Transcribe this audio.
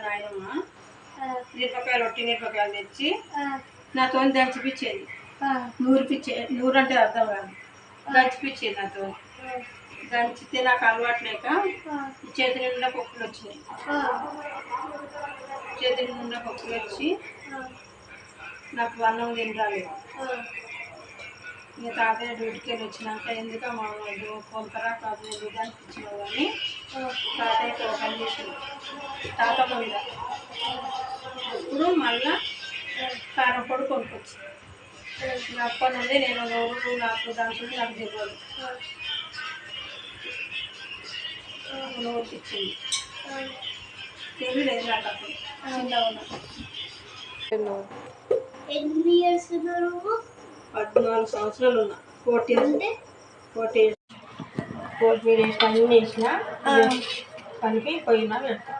నాయనమ్మ మిరపకాయలు ఒట్టి మిరపకాయలు తెచ్చి నాతో దంచిపిచ్చేది. నూరు అంటే అర్థం కాదు, దంచిపిచ్చేది నాతో. దంచితే నాకు అలవాటు లేక చేతి నిండా పప్పులు వచ్చినాయి. చేతి నిండా పప్పులు వచ్చి నాకు అన్నం తినరాలేదు. ఇక తాతయ్య డ్యూటీకి వెళ్ళి వచ్చినాక ఎందుకు మా కొంతరా కాదు ఎందుకు అనిపించినావు కానీ తాతయ్యకి ఒక పని చేసింది తాతమ్మ మీద. అప్పుడు మళ్ళా కారం పొడి కొనుక్కొచ్చింది. అప్పటి నుండి నేను నోరు నాకు దాంట్లో నాకు తెలియదు. నోరుకి ఇచ్చింది తెలియలేదు నాకు అప్పుడు చిన్నగా ఉన్నా. ఎన్ని ఇయర్స్ 14 సంవత్సరాలు ఉన్నా. 14 డేస్ అన్నీ వేసిన కలిపి పోయినా పెడతా.